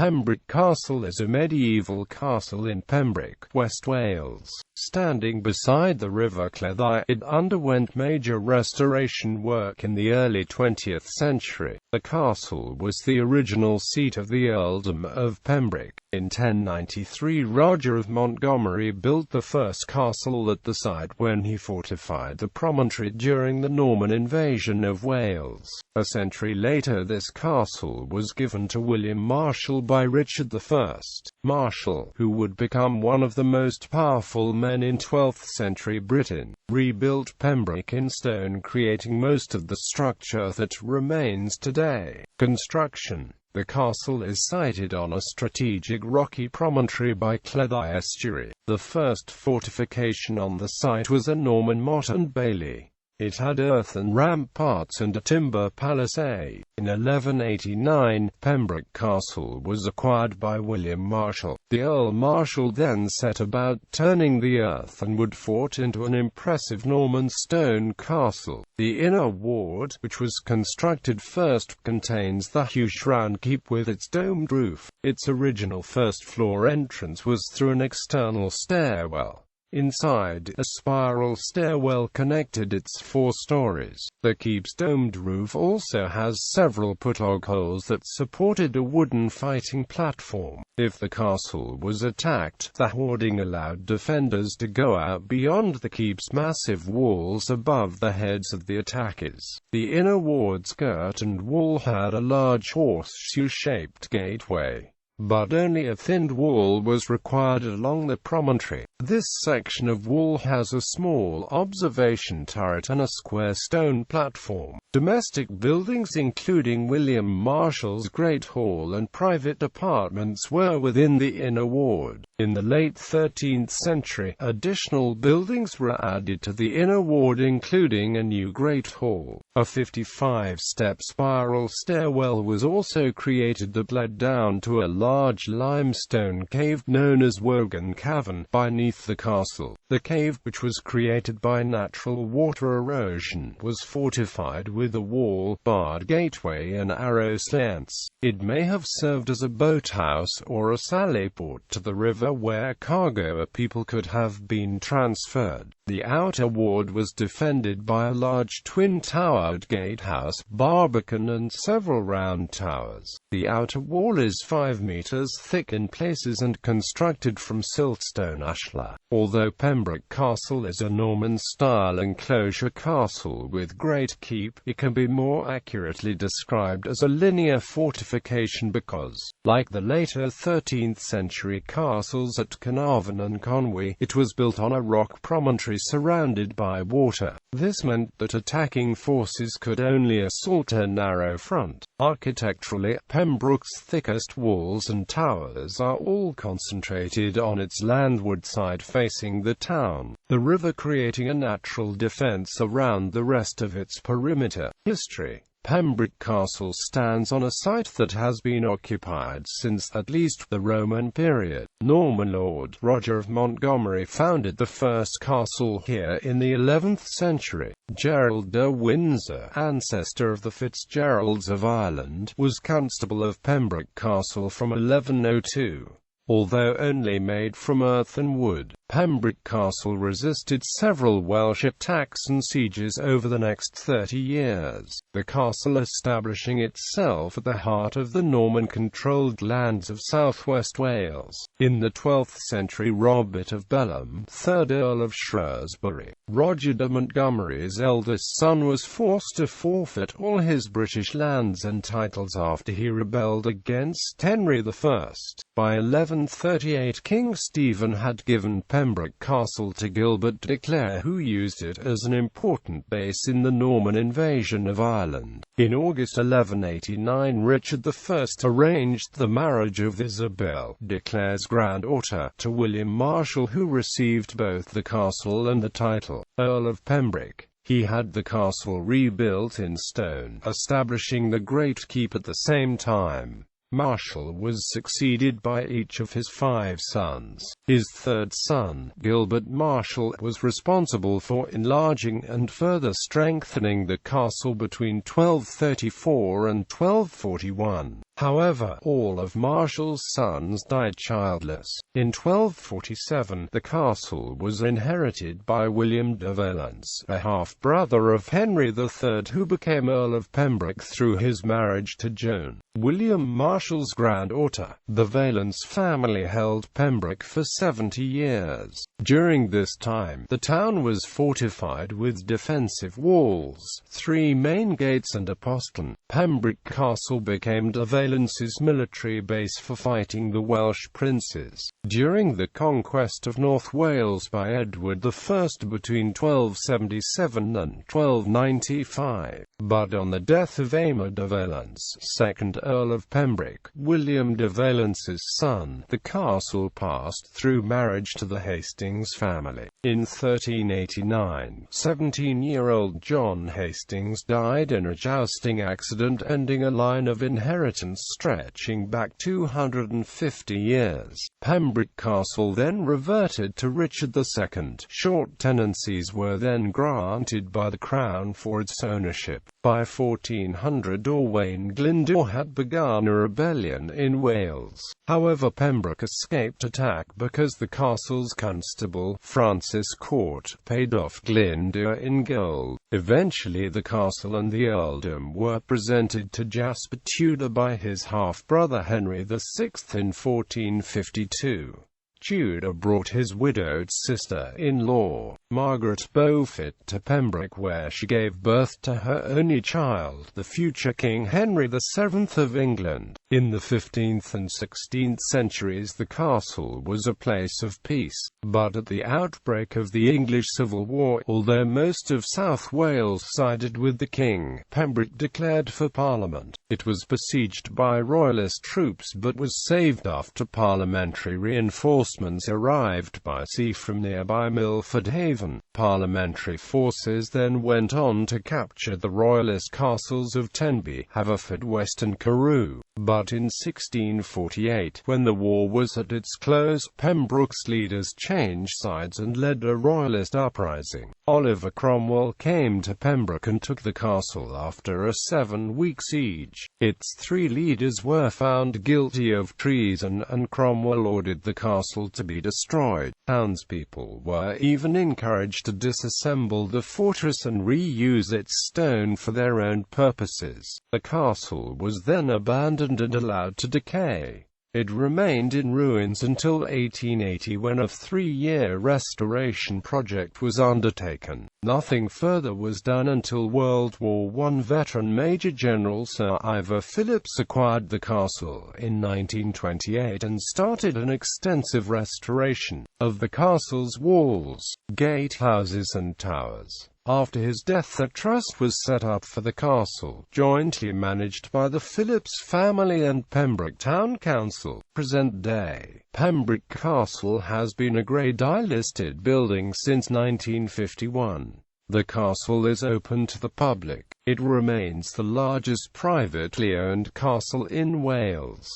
Pembroke Castle is a medieval castle in Pembroke, West Wales. Standing beside the River Cleddau, it underwent major restoration work in the early 20th century. The castle was the original seat of the Earldom of Pembroke. In 1093, Roger of Montgomery built the first castle at the site when he fortified the promontory during the Norman invasion of Wales. A century later, this castle was given to William Marshal by Richard I. Marshal, who would become one of the most powerful men in 12th century Britain, rebuilt Pembroke in stone, creating most of the structure that remains today. Construction. The castle is sited on a strategic rocky promontory by Cleddau estuary. The first fortification on the site was a Norman motte and bailey. It had earthen ramparts and a timber palisade. In 1189, Pembroke Castle was acquired by William Marshal. The Earl Marshal then set about turning the earthenwood fort into an impressive Norman stone castle. The inner ward, which was constructed first, contains the huge round keep with its domed roof. Its original first-floor entrance was through an external stairwell. Inside, a spiral stairwell connected its 4 stories. The keep's domed roof also has several put-log holes that supported a wooden fighting platform. If the castle was attacked, the hoarding allowed defenders to go out beyond the keep's massive walls above the heads of the attackers. The inner ward skirt and wall had a large horseshoe-shaped gateway, but only a thinned wall was required along the promontory. This section of wall has a small observation turret and a square stone platform. Domestic buildings including William Marshal's Great Hall and private apartments were within the inner ward. In the late 13th century, additional buildings were added to the inner ward, including a new Great Hall. A 55-step spiral stairwell was also created that led down to a large limestone cave known as Wagon Cavern beneath the castle. The cave, which was created by natural water erosion, was fortified with a wall, barred gateway and arrow slants. It may have served as a boathouse or a sallyport to the river where cargo or people could have been transferred. The outer ward was defended by a large twin-towered gatehouse, barbican and several round towers. The outer wall is 5 meters thick in places and constructed from siltstone ashlar. Although Pembroke Castle is a Norman-style enclosure castle with great keep, it can be more accurately described as a linear fortification because, like the later 13th century castles at Carnarvon and Conwy, it was built on a rock promontory surrounded by water. This meant that attacking forces could only assault a narrow front. Architecturally, Pembroke's thickest walls and towers are all concentrated on its landward side facing the town, the river creating a natural defense around the rest of its perimeter. History. Pembroke Castle stands on a site that has been occupied since at least the Roman period. Norman Lord Roger of Montgomery founded the first castle here in the 11th century. Gerald de Windsor, ancestor of the Fitzgeralds of Ireland, was constable of Pembroke Castle from 1102. Although only made from earth and wood, Pembroke Castle resisted several Welsh attacks and sieges over the next 30 years, the castle establishing itself at the heart of the Norman-controlled lands of southwest Wales. In the 12th century, Robert of Bellum, 3rd Earl of Shrewsbury, Roger de Montgomery's eldest son, was forced to forfeit all his British lands and titles after he rebelled against Henry I. By 1138, King Stephen had given Pembroke Castle to Gilbert de Clare, who used it as an important base in the Norman invasion of Ireland. In August 1189, Richard I arranged the marriage of Isabel, de Clare's granddaughter, to William Marshal, who received both the castle and the title Earl of Pembroke. He had the castle rebuilt in stone, establishing the Great Keep at the same time. Marshal was succeeded by each of his 5 sons. His third son, Gilbert Marshal, was responsible for enlarging and further strengthening the castle between 1234 and 1241. However, all of Marshall's sons died childless. In 1247, the castle was inherited by William de Valence, a half-brother of Henry III, who became Earl of Pembroke through his marriage to Joan, William Marshall's granddaughter. The Valence family held Pembroke for 70 years. During this time, the town was fortified with defensive walls, 3 main gates and a postern. Pembroke Castle became de Valence's military base for fighting the Welsh princes during the conquest of North Wales by Edward I between 1277 and 1295. But on the death of Aymer de Valence, 2nd Earl of Pembroke, William de Valence's son, the castle passed through marriage to the Hastings family. In 1389, 17-year-old John Hastings died in a jousting accident, ending a line of inheritance stretching back 250 years. Pembroke Castle then reverted to Richard II. Short tenancies were then granted by the Crown for its ownership. By 1400, Owain Glyndwr had begun a rebellion in Wales. However, Pembroke escaped attack because the castle's constable, Francis Court, paid off Glyndwr in gold. Eventually the castle and the earldom were presented to Jasper Tudor by his half-brother Henry VI in 1452. Tudor brought his widowed sister-in-law, Margaret Beaufort, to Pembroke, where she gave birth to her only child, the future King Henry VII of England. In the 15th and 16th centuries the castle was a place of peace, but at the outbreak of the English Civil War, although most of South Wales sided with the king, Pembroke declared for Parliament. It was besieged by royalist troops but was saved after parliamentary reinforcements arrived by sea from nearby Milford Haven. Parliamentary forces then went on to capture the royalist castles of Tenby, Haverfordwest and Carew. But in 1648, when the war was at its close, Pembroke's leaders changed sides and led a royalist uprising. Oliver Cromwell came to Pembroke and took the castle after a 7-week siege. Its 3 leaders were found guilty of treason, and Cromwell ordered the castle to be destroyed. Townspeople were even encouraged to disassemble the fortress and reuse its stone for their own purposes. The castle was then abandoned and allowed to decay. It remained in ruins until 1880, when a 3-year restoration project was undertaken. Nothing further was done until World War I veteran Major General Sir Ivor Phillips acquired the castle in 1928 and started an extensive restoration of the castle's walls, gatehouses and towers. After his death, a trust was set up for the castle, jointly managed by the Phillips family and Pembroke Town Council. Present day, Pembroke Castle has been a Grade I listed building since 1951. The castle is open to the public. It remains the largest privately owned castle in Wales.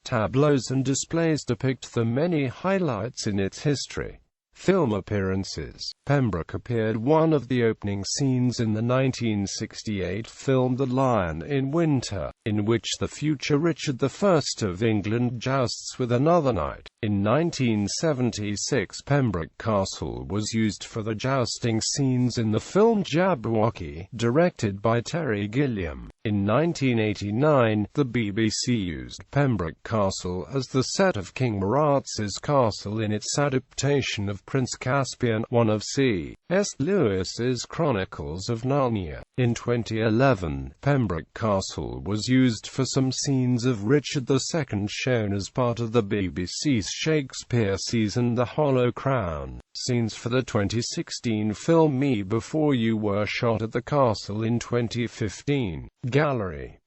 Tableaus and displays depict the many highlights in its history. Film appearances. Pembroke appeared one of the opening scenes in the 1968 film The Lion in Winter, in which the future Richard I of England jousts with another knight. In 1976, Pembroke Castle was used for the jousting scenes in the film Jabberwocky, directed by Terry Gilliam. In 1989, the BBC used Pembroke Castle as the set of King Murat's castle in its adaptation of Prince Caspian, one of C.S. Lewis's Chronicles of Narnia. In 2011, Pembroke Castle was used for some scenes of Richard II shown as part of the BBC's Shakespeare season The Hollow Crown. Scenes for the 2016 film Me Before You were shot at the castle in 2015. Gallery.